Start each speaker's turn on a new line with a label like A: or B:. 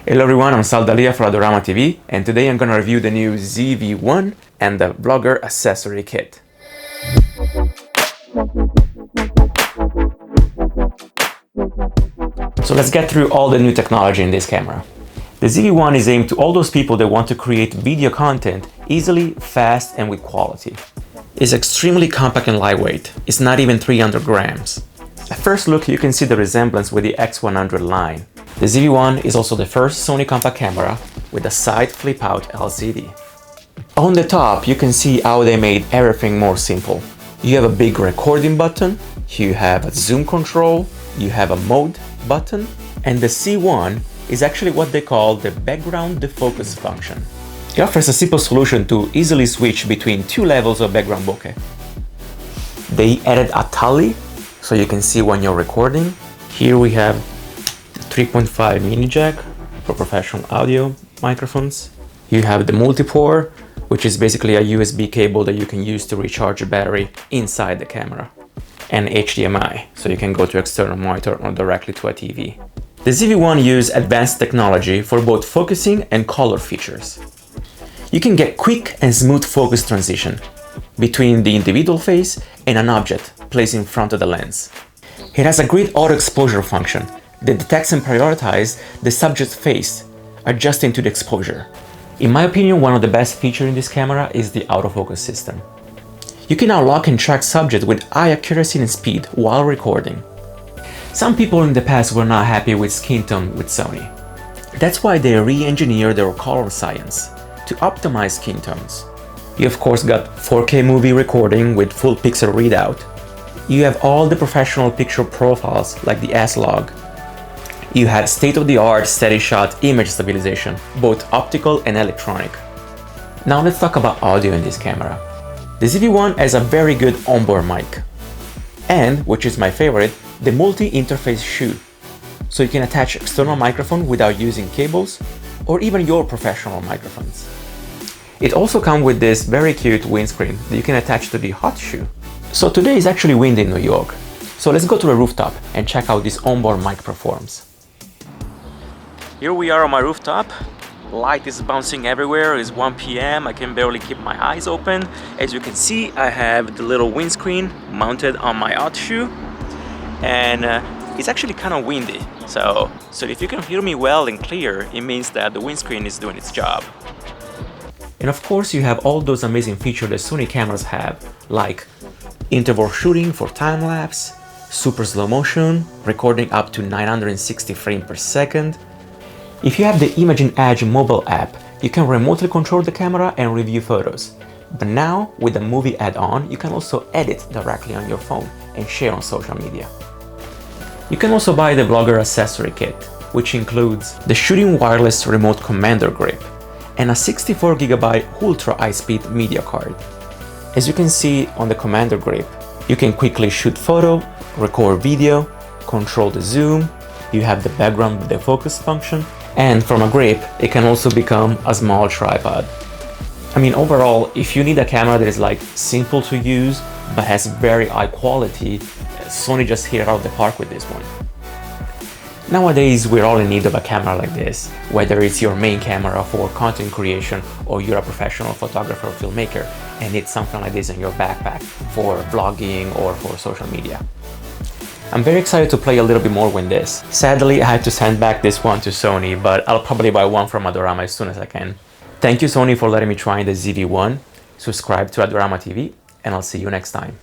A: Hello everyone, I'm Saldalia for Adorama TV, and today I'm gonna review the new ZV-1 and the Vlogger Accessory Kit. So let's get through all the new technology in this camera. The ZV-1 is aimed to all those people that want to create video content easily, fast, and with quality. It's extremely compact and lightweight. It's not even 300 grams. At first look, you can see the resemblance with the X100 line. The ZV-1 is also the first Sony compact camera with a side flip-out LCD. On the top, you can see how they made everything more simple. You have a big recording button, you have a zoom control, you have a mode button, and the C1 is actually what they call the background defocus function. It offers a simple solution to easily switch between two levels of background bokeh. They added a tally, so you can see when you're recording. Here we have 3.5 mini jack for professional audio microphones. You have the multi-port, which is basically a USB cable that you can use to recharge a battery inside the camera. And HDMI, so you can go to external monitor or directly to a TV. The ZV-1 uses advanced technology for both focusing and color features. You can get quick and smooth focus transition between the individual face and an object placed in front of the lens. It has a great auto exposure function that detects and prioritizes the subject's face, adjusting to the exposure. In my opinion, one of the best features in this camera is the autofocus system. You can now lock and track subjects with high accuracy and speed while recording. Some people in the past were not happy with skin tone with Sony. That's why they re-engineered their color science to optimize skin tones. You of course got 4K movie recording with full pixel readout. You have all the professional picture profiles like the S-Log. You had state-of-the-art steady shot image stabilization, both optical and electronic. Now let's talk about audio in this camera. The ZV-1 has a very good onboard mic. And, which is my favorite, the multi-interface shoe. So you can attach external microphone without using cables, or even your professional microphones. It also comes with this very cute windscreen that you can attach to the hot shoe. So today is actually windy in New York. So let's go to the rooftop and check out this onboard mic performs. Here we are on my rooftop. Light is bouncing everywhere. It's 1 p.m. I can barely keep my eyes open. As you can see, I have the little windscreen mounted on my hot shoe. And it's actually kind of windy. So if you can hear me well and clear, it means that the windscreen is doing its job. And of course, you have all those amazing features that Sony cameras have, like interval shooting for time-lapse, super slow motion, recording up to 960 frames per second. If you have the Imaging Edge mobile app, you can remotely control the camera and review photos. But now, with the movie add-on, you can also edit directly on your phone and share on social media. You can also buy the Vlogger Accessory Kit, which includes the shooting wireless remote commander grip and a 64GB ultra high-speed media card. As you can see on the commander grip, you can quickly shoot photo, record video, control the zoom, you have the background defocus function, and from a grip, it can also become a small tripod. I mean, overall, if you need a camera that is like simple to use but has very high quality, Sony just hit it out of the park with this one. Nowadays, we're all in need of a camera like this, whether it's your main camera for content creation or you're a professional photographer or filmmaker and need something like this in your backpack for vlogging or for social media. I'm very excited to play a little bit more with this. Sadly, I had to send back this one to Sony, but I'll probably buy one from Adorama as soon as I can. Thank you, Sony, for letting me try the ZV-1. Subscribe to Adorama TV, and I'll see you next time.